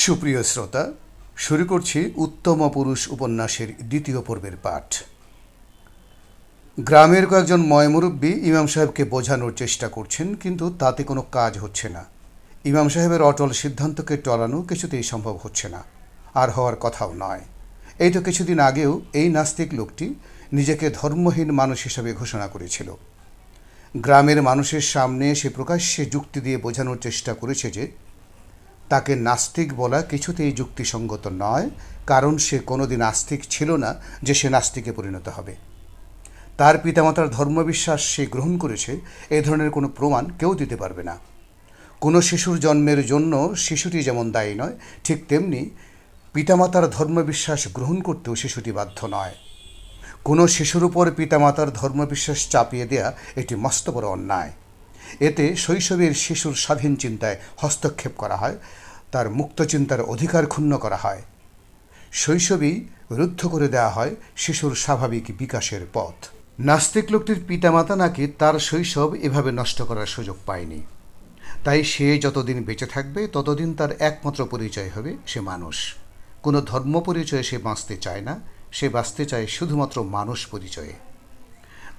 সুপ্রিয় শ্রোতা, শুরু করছি উত্তম পুরুষ উপন্যাসের দ্বিতীয় পর্বের পাঠ। গ্রামের কয়েকজন ময়মুরব্বী ইমাম সাহেবকে বোঝানোর চেষ্টা করছেন, কিন্তু তাতে কোনো কাজ হচ্ছে না। ইমাম সাহেবের অটল সিদ্ধান্তকে টলানো কিছুতেই সম্ভব হচ্ছে না, আর হওয়ার কথাও নয়। এই তো কিছুদিন আগেও এই নাস্তিক লোকটি নিজেকে ধর্মহীন মানুষ হিসাবে ঘোষণা করেছিল। গ্রামের মানুষের সামনে সে প্রকাশ্যে যুক্তি দিয়ে বোঝানোর চেষ্টা করেছে যে তাকে নাস্তিক বলা কিছুতেই যুক্তিসঙ্গত নয়, কারণ সে কোনোদিন আস্তিক ছিল না যে সে নাস্তিকে পরিণত হবে। তার পিতামাতার ধর্মবিশ্বাস সে গ্রহণ করেছে, এ ধরনের কোনো প্রমাণ কেউ দিতে পারবে না। কোনো শিশুর জন্মের জন্য শিশুটি যেমন দায়ী নয়, ঠিক তেমনি পিতামাতার ধর্মবিশ্বাস গ্রহণ করতেও শিশুটি বাধ্য নয়। কোনো শিশুর উপর পিতামাতার ধর্মবিশ্বাস চাপিয়ে দেয়া এটি মস্ত বড় অন্যায়। এতে শৈশবের শিশুর স্বাধীন চিন্তায় হস্তক্ষেপ করা হয়, তার মুক্ত চিন্তার অধিকার ক্ষুণ্ণ করা হয়। শৈশবেই রুদ্ধ করে দেওয়া হয় শিশুর স্বাভাবিক বিকাশের পথ। নাস্তিক লোকটির পিতামাতা নাকি তার শৈশব এভাবে নষ্ট করার সুযোগ পায়নি, তাই সে যতদিন বেঁচে থাকবে ততদিন তার একমাত্র পরিচয় হবে সে মানুষ। কোনো ধর্ম পরিচয়ে সে বাঁচতে চায় না, সে বাঁচতে চায় শুধুমাত্র মানুষ পরিচয়ে।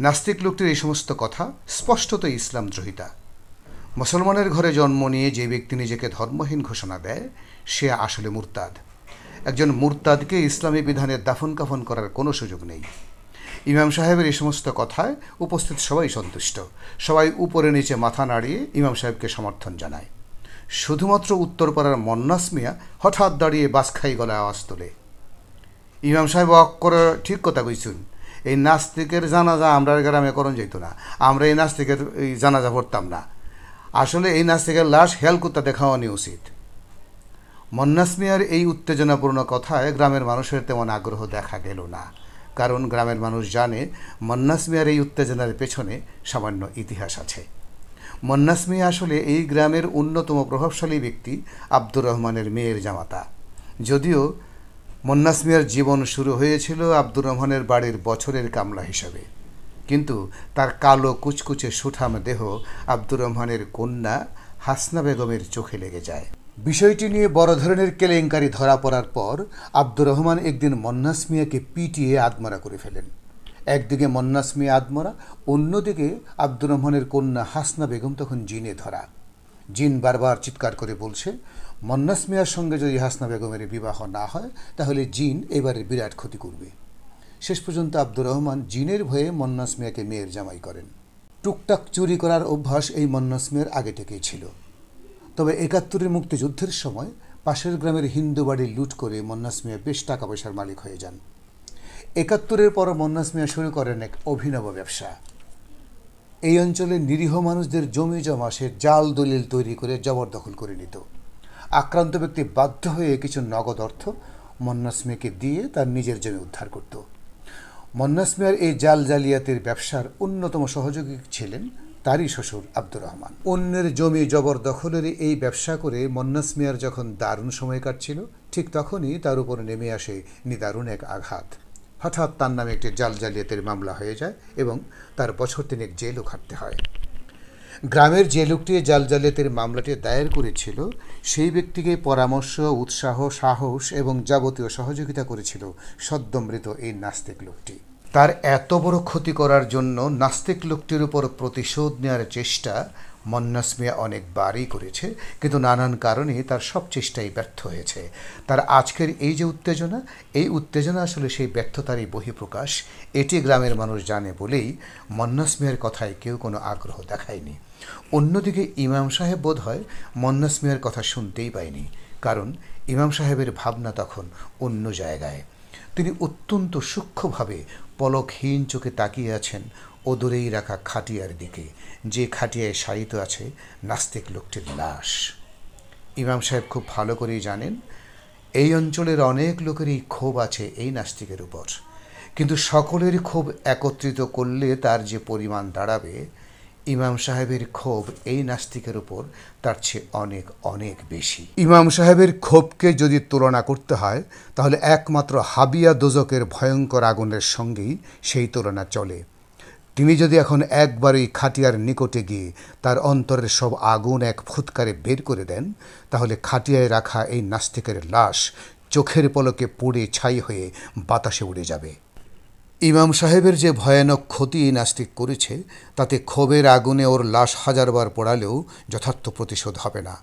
নাস্তিক লোকটির এই সমস্ত কথা স্পষ্টত ইসলাম দ্রোহিতা। মুসলমানের ঘরে জন্ম নিয়ে যে ব্যক্তি নিজেকে ধর্মহীন ঘোষণা দেয় সে আসলে মুরতাদ। একজন মুরতাদকে ইসলামী বিধানে দাফন কাফন করার কোনো সুযোগ নেই। ইমাম সাহেবের এই সমস্ত কথায় উপস্থিত সবাই সন্তুষ্ট। সবাই উপরে নিচে মাথা নাড়িয়ে ইমাম সাহেবকে সমর্থন জানায়। শুধুমাত্র উত্তরপাড়ার মন্নাস মিয়া হঠাৎ দাঁড়িয়ে বাসখাই গলায় আওয়াজ তোলে, ইমাম সাহেব অক করে ঠিক কথা কইছুন, এই নাস্তিকের জানাজা আমরা গ্রামে করণ যেত না, আমরা এই নাস্তিকের এই জানাজা পড়তাম না। আসলে এই নাস্তিকের লাশ হেলকুত্তা দেখাওয়ানি উচিত। মন্নাস মিয়ার এই উত্তেজনাপূর্ণ কথায় গ্রামের মানুষের তেমন আগ্রহ দেখা গেল না, কারণ গ্রামের মানুষ জানে মন্নাস মিয়ার এই উত্তেজনার পেছনে সামান্য ইতিহাস আছে। মন্নাস মিয়া আসলে এই গ্রামের অন্যতম প্রভাবশালী ব্যক্তি আব্দুর রহমানের মেয়ের জামাতা। যদিও মন্নাস মিয়ার জীবন শুরু হয়েছিল আব্দুর রহমানের বাড়ির বছরের কামলা হিসাবে, কিন্তু তার কালো কুচকুচে সুঠাম দেহ আব্দুর রহমানের কন্যা হাসনা বেগমের চোখে লেগে যায়। বিষয়টি নিয়ে বড় ধরনের কেলেঙ্কারি ধরা পড়ার পর আব্দুর রহমান একদিন মন্নাস মিয়াকে পিটিয়ে আদমরা করে ফেলেন। একদিকে মন্নাস মিয়া আদমরা, অন্যদিকে আব্দুর রহমানের কন্যা হাসনা বেগম তখন জিনে ধরা। জিন বারবার চিৎকার করে বলছে, মন্নাস মিয়ার সঙ্গে যদি হাসনা বেগমের বিবাহ না হয় তাহলে জিন এবারে বিরাট ক্ষতি করবে। শেষ পর্যন্ত আব্দুর রহমান জিনের ভয়ে মন্নাস মিয়াকে মেয়ের জামাই করেন। টুকটাক চুরি করার অভ্যাস এই মন্নাস মিয়ার আগে থেকেই ছিল। তবে ৭১-এর মুক্তিযুদ্ধের সময় পাশের গ্রামের হিন্দু বাড়ি লুট করে মন্নাস মিয়া বেশ টাকা পয়সার মালিক হয়ে যান। ৭১-এর পর মন্নাস মিয়া শুরু করেন এক অভিনব ব্যবসা। এই অঞ্চলের নিরীহ মানুষদের জমি জমা সে জাল দলিল তৈরি করে জবরদখল করে নিত। আক্রান্ত ব্যক্তি বাধ্য হয়ে কিছু নগদ অর্থ মন্নাস মিয়াকে দিয়ে তার নিজের জমি উদ্ধার করত। মন্নাস মিয়ার এই জাল জালিয়াতির ব্যবসার অন্যতম সহযোগী ছিলেন তারই শ্বশুর আব্দুর রহমান। অন্যের জমি জবরদখলের এই ব্যবসা করে মন্নাস মিয়ার যখন দারুণ সময় কাটছিল, ঠিক তখনই তার উপর নেমে আসে নিদারুণ এক আঘাত। হঠাৎ তার নামে একটি জাল জালিয়াতির মামলা হয়ে যায় এবং তার বছর তিনেক জেলও খাটতে হয়। গ্রামের যে লোকটি জাল জালিয়াতির মামলাটি দায়ের করেছিল সেই ব্যক্তিকে পরামর্শ, উৎসাহ, সাহস এবং যাবতীয় সহযোগিতা করেছিল সদ্যমৃত এই নাস্তিক লোকটি। তার এত বড় ক্ষতি করার জন্য নাস্তিক লোকটির উপর প্রতিশোধ নেওয়ার চেষ্টা মন্নাস মিয়া অনেকবারই করেছে, কিন্তু নানান কারণে তার সব চেষ্টাই ব্যর্থ হয়েছে। তার আজকের এই যে উত্তেজনা, এই উত্তেজনা আসলে সেই ব্যর্থতারই বহিঃপ্রকাশ। এটি গ্রামের মানুষ জানে বলেই মন্নাস মিয়ার কথায় কেউ কোনো আগ্রহ দেখায়নি। অন্যদিকে ইমাম সাহেব বোধ হয় মন্নাস মিয়ার কথা শুনতেই পায়নি, কারণ ইমাম সাহেবের ভাবনা তখন অন্য জায়গায়। তিনি অত্যন্ত সূক্ষ্মভাবে পলকহীন চোখে তাকিয়ে আছেন ওদরেই রাখা খাটিয়ার দিকে, যে খাটিয়ায় শায়িত আছে নাস্তিক লোকটির লাশ। ইমাম সাহেব খুব ভালো করেই জানেন এই অঞ্চলের অনেক লোকেরই ক্ষোভ আছে এই নাস্তিকের উপর, কিন্তু সকলের ক্ষোভ একত্রিত করলে তার যে পরিমাণ দাঁড়াবে, ইমাম সাহেবের ক্ষোভ এই নাস্তিকের উপর তার চেয়ে অনেক অনেক বেশি। ইমাম সাহেবের ক্ষোভকে যদি তুলনা করতে হয় তাহলে একমাত্র হাবিয়া দোজকের ভয়ঙ্কর আগুনের সঙ্গেই সেই তুলনা চলে। তিনি যদি এখন একবারই খাটিয়ার নিকটে গিয়ে তার অন্তরের সব আগুন এক ফুৎকারে বের করে দেন, তাহলে খাটিয়ায় রাখা এই নাস্তিকের লাশ চোখের পলকে পুড়ে ছাই হয়ে বাতাসে উড়ে যাবে। ইমাম সাহেবের যে ভয়ানক ক্ষতি নাস্তিক করেছে, তাতে ক্ষোভের আগুনে ওর লাশ হাজারবার পোড়ালেও যথার্থ প্রতিশোধ হবে না।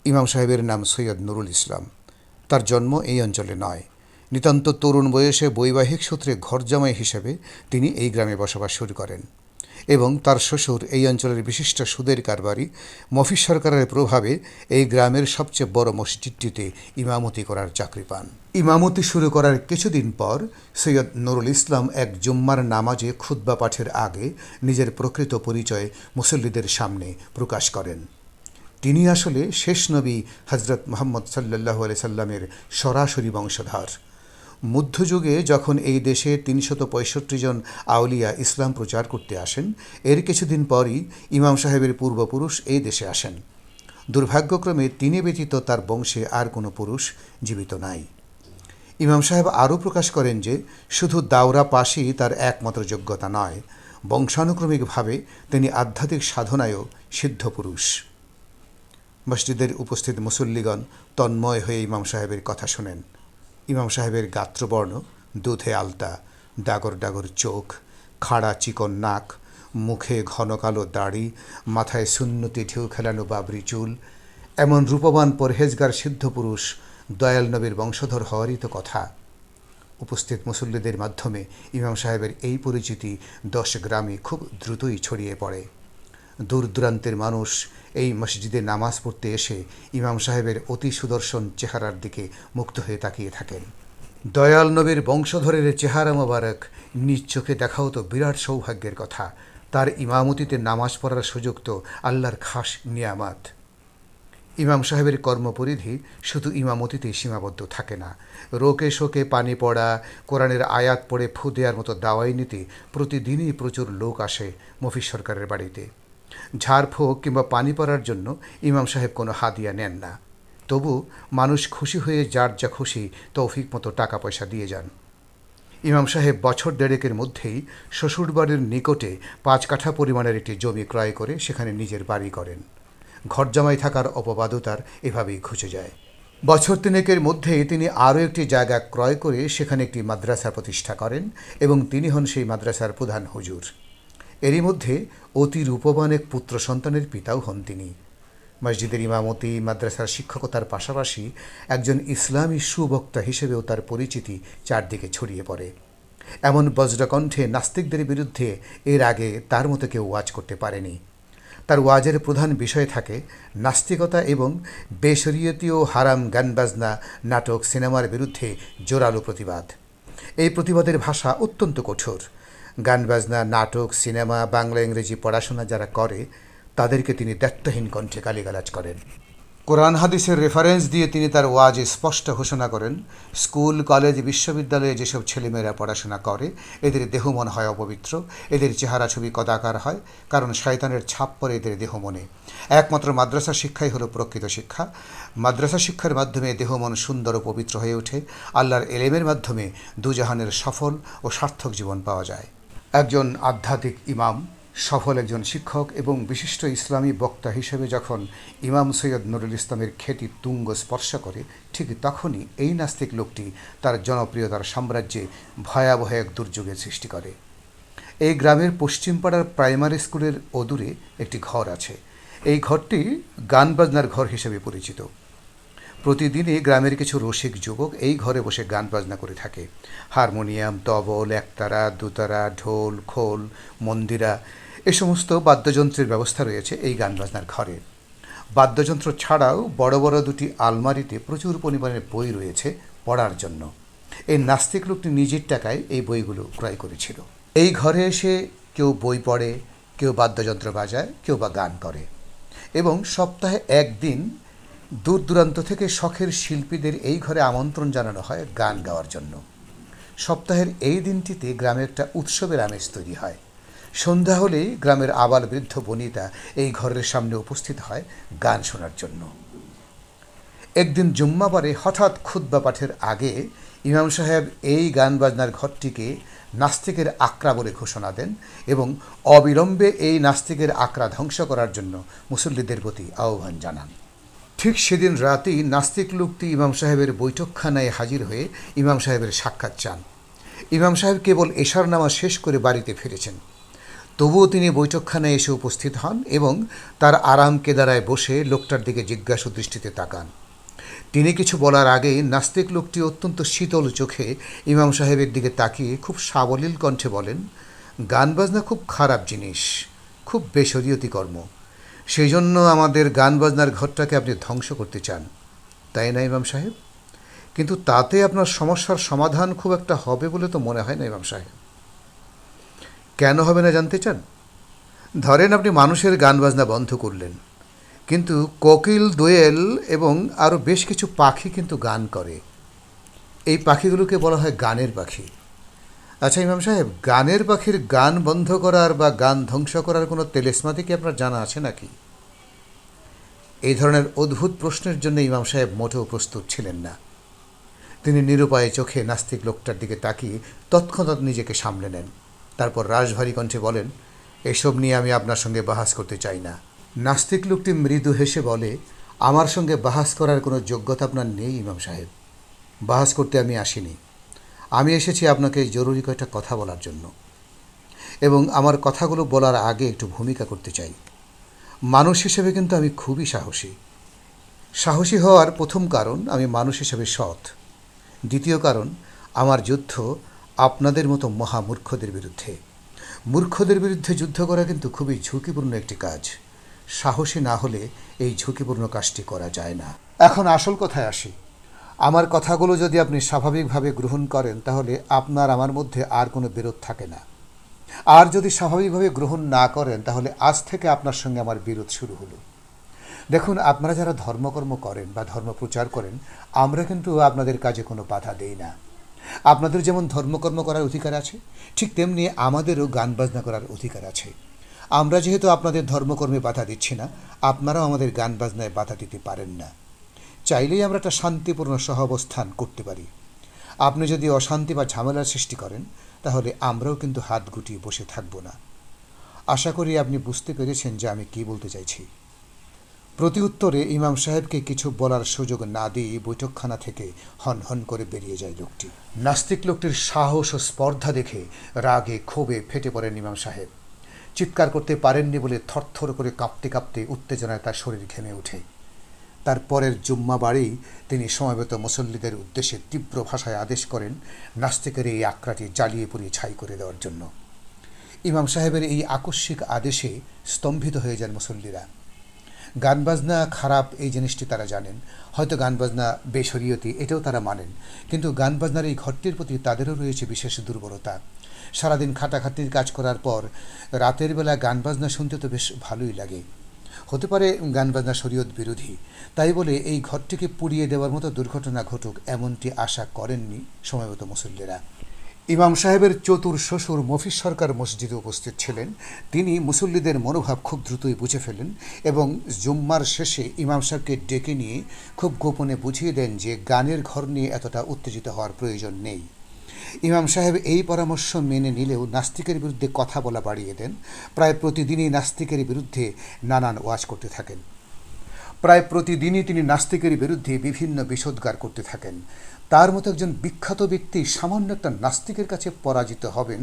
ইমাম সাহেবের নাম সৈয়দ নুরুল ইসলাম। তার জন্ম এই অঞ্চলে নয়। নিতান্ত তরুণ বয়সে বৈবাহিক সূত্রে ঘরজামাই হিসেবে তিনি এই গ্রামে বসবাস শুরু করেন এবং তার শ্বশুর এই অঞ্চলের বিশিষ্ট সুদের কারবারি মফিজ সরকারের প্রভাবে এই গ্রামের সবচেয়ে বড় মসজিদটিতে ইমামতি করার চাকরি পান। ইমামতি শুরু করার কিছুদিন পর সৈয়দ নুরুল ইসলাম এক জুম্মার নামাজে খুতবা পাঠের আগে নিজের প্রকৃত পরিচয় মুসল্লিদের সামনে প্রকাশ করেন। তিনি আসলে শেষ নবী হজরত মুহাম্মদ সাল্লাল্লাহু আলাইহি সাল্লামের সরাসরি বংশধর। মধ্যযুগে যখন এই দেশে ৩৬৫ জন আউলিয়া ইসলাম প্রচার করতে আসেন, এর কিছুদিন পরই ইমাম সাহেবের পূর্বপুরুষ এই দেশে আসেন। দুর্ভাগ্যক্রমে তিনি ব্যতীত তার বংশে আর কোনো পুরুষ জীবিত নাই। ইমাম সাহেব আরও প্রকাশ করেন যে শুধু দাওরা পাশই তার একমাত্র যোগ্যতা নয়, বংশানুক্রমিকভাবে তিনি আধ্যাত্মিক সাধনায়ও সিদ্ধ পুরুষ। মসজিদের উপস্থিত মুসল্লিগণ তন্ময় হয়ে ইমাম সাহেবের কথা শোনেন। ইমাম সাহেবের গাত্রবর্ণ দুধে আলতা, ডাগর ডাগর চোখ, খাড়া চিকন নাক, মুখে ঘন কালো দাড়ি, মাথায় সুন্নতি ঢেউ খেলানো বাবরি চুল। এমন রূপবান পরহেজগার সিদ্ধ পুরুষ দয়াল নবীর বংশধর হওয়ারই তো কথা। উপস্থিত মুসল্লিদের মাধ্যমে ইমাম সাহেবের এই পরিচিতি 10 গ্রামে খুব দ্রুতই ছড়িয়ে পড়ে। দূর দূরান্তের মানুষ এই মসজিদে নামাজ পড়তে এসে ইমাম সাহেবের অতি সুদর্শন চেহারার দিকে মুগ্ধ হয়ে তাকিয়ে থাকেন। দয়াল নবীর বংশধরের চেহারা মোবারক নিজ চোখে দেখাও তো বিরাট সৌভাগ্যের কথা। তার ইমামতিতে নামাজ পড়ার সুযোগ তো আল্লাহর খাস নিয়ামত। ইমাম সাহেবের কর্মপরিধি শুধু ইমামতিতেই সীমাবদ্ধ থাকে না। রোকে শোকে পানি পড়া, কোরআনের আয়াত পড়ে ফু দেওয়ার মতো দাওয়াই নিতে প্রতিদিনই প্রচুর লোক আসে মফিজ সরকারের বাড়িতে। ঝাড়ফুঁক কিংবা পানি পড়ার জন্য ইমাম সাহেব কোনো হাদিয়া নেন না। তবু মানুষ খুশি হয়ে যার যা খুশি তৌফিক মতো টাকা পয়সা দিয়ে যান। ইমাম সাহেব বছর দেড়েকের মধ্যেই শ্বশুরবাড়ির নিকটে 5 কাঠা পরিমাণের একটি জমি ক্রয় করে সেখানে নিজের বাড়ি করেন। ঘরজামাই থাকার অপবাদও তার এভাবেই ঘুচে যায়। বছর 3 মধ্যেই তিনি আরও একটি জায়গা ক্রয় করে সেখানে একটি মাদ্রাসা প্রতিষ্ঠা করেন এবং তিনি হন সেই মাদ্রাসার প্রধান হুজুর। এরই মধ্যে অতি রূপবান এক পুত্র সন্তানের পিতাও হন তিনি। মসজিদের ইমামতি, মাদ্রাসার শিক্ষকতার পাশাপাশি একজন ইসলামী সুবক্তা হিসেবেও তার পরিচিতি চারদিকে ছড়িয়ে পড়ে। এমন বজ্রকণ্ঠে নাস্তিকদের বিরুদ্ধে এর আগে তার মতো কেউ ওয়াজ করতে পারেনি। তার ওয়াজের প্রধান বিষয় থাকে নাস্তিকতা এবং বেশরীয়তীয় হারাম গানবাজনা, নাটক, সিনেমার বিরুদ্ধে জোরালো প্রতিবাদ। এই প্রতিবাদের ভাষা অত্যন্ত কঠোর। গানবাজনা, নাটক, সিনেমা, বাংলা ইংরেজি পড়াশোনা যারা করে তাদেরকে তিনি দায়িত্বহীন কণ্ঠে গালিগালাজ করেন। কোরআন হাদিসের রেফারেন্স দিয়ে তিনি তার ওয়াজে স্পষ্ট ঘোষণা করেন, স্কুল, কলেজ, বিশ্ববিদ্যালয়ে যেসব ছেলেমেয়েরা পড়াশোনা করে এদের দেহ মন হয় অপবিত্র, এদের চেহারা ছবি কদাকার হয়, কারণ শয়তানের ছাপ পড়ে এদের দেহ মনে। একমাত্র মাদ্রাসা শিক্ষাই হলো প্রকৃত শিক্ষা। মাদ্রাসা শিক্ষার মাধ্যমে দেহ মন সুন্দর ও পবিত্র হয়ে ওঠে। আল্লাহর এলেমের মাধ্যমে দুজাহানের সফল ও সার্থক জীবন পাওয়া যায়। একজন আধ্যাত্মিক ইমাম, সফল একজন শিক্ষক এবং বিশিষ্ট ইসলামী বক্তা হিসেবে যখন ইমাম সৈয়দ নুরুল ইসলামের খ্যাতি তুঙ্গ স্পর্শ করে, ঠিক তখনই এই নাস্তিক লোকটি তার জনপ্রিয়তার সাম্রাজ্যে ভয়াবহ এক দুর্যোগের সৃষ্টি করে। এই গ্রামের পশ্চিমপাড়ার প্রাইমারি স্কুলের অদূরে একটি ঘর আছে। এই ঘরটি গান বাজনার ঘর হিসেবে পরিচিত। প্রতিদিনই গ্রামের কিছু রসিক যুবক এই ঘরে বসে গান বাজনা করে থাকে। হারমোনিয়াম, তবল, একতারা, দুতারা, ঢোল, খোল, মন্দিরা এ সমস্ত বাদ্যযন্ত্রের ব্যবস্থা রয়েছে এই গান বাজনার ঘরে। বাদ্যযন্ত্র ছাড়াও বড় বড় 2টি আলমারিতে প্রচুর পরিমাণে বই রয়েছে পড়ার জন্য। এই নাস্তিক লোকটি নিজের টাকায় এই বইগুলো ক্রয় করেছিল। এই ঘরে এসে কেউ বই পড়ে, কেউ বাদ্যযন্ত্র বাজায়, কেউ বা গান করে এবং সপ্তাহে একদিন দূর দূরান্ত থেকে শখের শিল্পীদের এই ঘরে আমন্ত্রণ জানানো হয় গান গাওয়ার জন্য। সপ্তাহের এই দিনটিতে গ্রামে একটা উৎসবের আমেজ তৈরি হয়। সন্ধ্যা হলেই গ্রামের আবাল বৃদ্ধ বনিতা এই ঘরের সামনে উপস্থিত হয় গান শোনার জন্য। একদিন জুম্মাবারে হঠাৎ খুতবা পাঠের আগে ইমাম সাহেব এই গান বাজনার ঘরটিকে নাস্তিকের আকড়া বলে ঘোষণা দেন এবং অবিলম্বে এই নাস্তিকের আকড়া ধ্বংস করার জন্য মুসল্লিদের প্রতি আহ্বান জানান। ঠিক সেদিন রাতেই নাস্তিক লোকটি ইমাম সাহেবের বৈঠকখানায় হাজির হয়ে ইমাম সাহেবের সাক্ষাৎ চান। ইমাম সাহেব কেবল এশার নামাজ শেষ করে বাড়িতে ফিরেছেন, তবুও তিনি বৈঠকখানায় এসে উপস্থিত হন এবং তার আরাম কেদারায় বসে লোকটার দিকে জিজ্ঞাসু দৃষ্টিতে তাকান। তিনি কিছু বলার আগেই নাস্তিক লোকটি অত্যন্ত শীতল চোখে ইমাম সাহেবের দিকে তাকিয়ে খুব সাবলীল কণ্ঠে বলেন, গান বাজনা খুব খারাপ জিনিস, খুব বেশরীয়তি কর্ম, সেই জন্য আমাদের গান বাজনার ঘরটাকে আপনি ধ্বংস করতে চান, তাই না ইমাম সাহেব? কিন্তু তাতে আপনার সমস্যার সমাধান খুব একটা হবে বলে তো মনে হয় না ইমাম সাহেব। কেন হবে না জানতে চান? ধরেন আপনি মানুষের গান বাজনা বন্ধ করলেন, কিন্তু কোকিল, দোয়েল এবং আরও বেশ কিছু পাখি কিন্তু গান করে। এই পাখিগুলোকে বলা হয় গানের পাখি। আচ্ছা ইমাম সাহেব, গানের পাখির গান বন্ধ করার বা গান ধ্বংস করার কোনো তেলেস্মাতি কি আপনার জানা আছে নাকি? এই ধরনের অদ্ভুত প্রশ্নের জন্য ইমাম সাহেব মোটেও প্রস্তুত ছিলেন না। তিনি নিরুপায় চোখে নাস্তিক লোকটার দিকে তাকিয়ে তৎক্ষণাৎ নিজেকে সামলে নেন। তারপর রাশভারী কণ্ঠে বলেন, এসব নিয়ে আমি আপনার সঙ্গে বাহাস করতে চাই না। নাস্তিক লোকটি মৃদু হেসে বলে, আমার সঙ্গে বাহাস করার কোনো যোগ্যতা আপনার নেই ইমাম সাহেব। বাহাস করতে আমি আসিনি, আমি এসেছি আপনাকে জরুরি কয়েকটা কথা বলার জন্য, এবং আমার কথাগুলো বলার আগে একটু ভূমিকা করতে চাই। মানুষ হিসেবে কিন্তু আমি খুবই সাহসী। সাহসী হওয়ার প্রথম কারণ, আমি মানুষ হিসেবে সৎ। দ্বিতীয় কারণ, আমার যুদ্ধ আপনাদের মতো মহামূর্খদের বিরুদ্ধে। মূর্খদের বিরুদ্ধে যুদ্ধ করা কিন্তু খুবই ঝুঁকিপূর্ণ একটি কাজ। সাহসী না হলে এই ঝুঁকিপূর্ণ কাজটি করা যায় না। এখন আসল কথায় আসি। আমার কথাগুলো যদি আপনি স্বাভাবিকভাবে গ্রহণ করেন, তাহলে আপনার আমার মধ্যে আর কোনো বিরোধ থাকে না। আর যদি স্বাভাবিকভাবে গ্রহণ না করেন, তাহলে আজ থেকে আপনার সঙ্গে আমার বিরোধ শুরু হলো। দেখুন, আপনারা যারা ধর্মকর্ম করেন বা ধর্ম প্রচার করেন, আমরা কিন্তু আপনাদের কাজে কোনো বাধা দেই না। আপনাদের যেমন ধর্মকর্ম করার অধিকার আছে, ঠিক তেমনি আমাদেরও গান বাজনা করার অধিকার আছে। আমরা যেহেতু আপনাদের ধর্মকর্মে বাধা দিচ্ছি না, আপনারাও আমাদের গান বাজনায় বাধা দিতে পারেন না। চাইলেই আমরা একটা শান্তিপূর্ণ সহাবস্থান করতে পারি। আপনি যদি অশান্তি বা ঝামেলার সৃষ্টি করেন, তাহলে আমরাও কিন্তু হাত গুটিয়ে বসে থাকব না। আশা করি আপনি বুঝতে পেরেছেন যে আমি কী বলতে চাইছি। প্রতি উত্তরে ইমাম সাহেবকে কিছু বলার সুযোগ না দিয়ে বৈঠকখানা থেকে হন হন করে বেরিয়ে যায় লোকটি। নাস্তিক লোকটির সাহস ও স্পর্ধা দেখে রাগে ক্ষোভে ফেটে পড়েন ইমাম সাহেব। চিৎকার করতে পারেননি বলে থরথর করে কাঁপতে কাঁপতে উত্তেজনায় তার শরীর ঘেমে ওঠে। তার পরের জুম্মা বারেই তিনি সমবেত মুসল্লিদের উদ্দেশ্যে তীব্র ভাষায় আদেশ করেন নাস্তিকের এই আকড়াটি জ্বালিয়ে পুড়িয়ে ছাই করে দেওয়ার জন্য। ইমাম সাহেবের এই আকস্মিক আদেশে স্তম্ভিত হয়ে যান মুসল্লিরা। গান বাজনা খারাপ এই জিনিসটি তারা জানেন, হয়তো গান বাজনা বেশরীয়তি এটাও তারা মানেন, কিন্তু গান বাজনার এই ঘরটির প্রতি তাদেরও রয়েছে বিশেষ দুর্বলতা। সারাদিন খাটাখাটির কাজ করার পর রাতের বেলা গান বাজনা শুনতে তো বেশ ভালোই লাগে। হতে পারে গান বাজনা শরীয়ত বিরোধী, তাই বলে এই ঘরটিকে পুড়িয়ে দেওয়ার মতো দুর্ঘটনা ঘটুক এমনটি আশা করেননি সময়মত মুসল্লিরা। ইমাম সাহেবের চতুর শ্বশুর মফিজ সরকার মসজিদে উপস্থিত ছিলেন। তিনি মুসল্লিদের মনোভাব খুব দ্রুতই বুঝে ফেলেন এবং জুম্মার শেষে ইমাম সাহেবকে ডেকে নিয়ে খুব গোপনে বুঝিয়ে দেন যে গানের ঘর নিয়ে এতটা উত্তেজিত হওয়ার প্রয়োজন নেই। ইমাম সাহেব এই পরামর্শ মেনে নিলেও নাস্তিকের বিরুদ্ধে কথা বলা বাড়িয়ে দেন। প্রায় প্রতিদিনই নাস্তিকের বিরুদ্ধে নানান ওয়াজ করতে থাকেন। প্রায় প্রতিদিনই তিনি নাস্তিকের বিরুদ্ধে বিভিন্ন বিষোদ্গার করতে থাকেন। তার মতো একজন বিখ্যাত ব্যক্তি সামান্য একটা নাস্তিকের কাছে পরাজিত হবেন,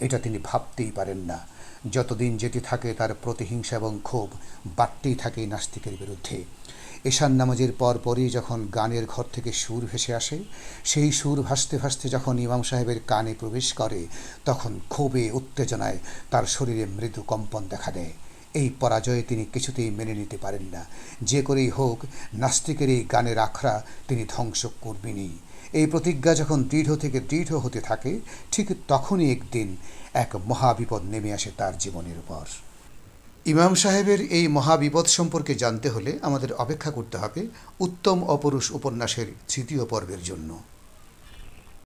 এটা তিনি ভাবতেই পারেন না। যতদিন যেতে থাকে তার প্রতিহিংসা এবং ক্ষোভ বাড়তেই থাকে নাস্তিকের বিরুদ্ধে। এশার নামাজের পরপরই যখন গানের ঘর থেকে সুর ভেসে আসে, সেই সুর ভাসতে ভাসতে যখন ইমাম সাহেবের কানে প্রবেশ করে, তখন ক্ষোভে উত্তেজনায় তার শরীরে মৃদু কম্পন দেখা দেয়। এই পরাজয়ে তিনি কিছুতেই মেনে নিতে পারেন না। যে করেই হোক নাস্তিকের এই গানের আখড়া তিনি ধ্বংস করবেনই। এই প্রতিজ্ঞা যখন দৃঢ় থেকে দৃঢ় হতে থাকে, ঠিক তখনই একদিন এক মহাবিপদ নেমে আসে তার জীবনের উপর। ইমাম সাহেবের এই মহাবিপদ সম্পর্কে জানতে হলে আমাদের অপেক্ষা করতে হবে উত্তম অপরুষ উপন্যাসের তৃতীয় পর্বের জন্য।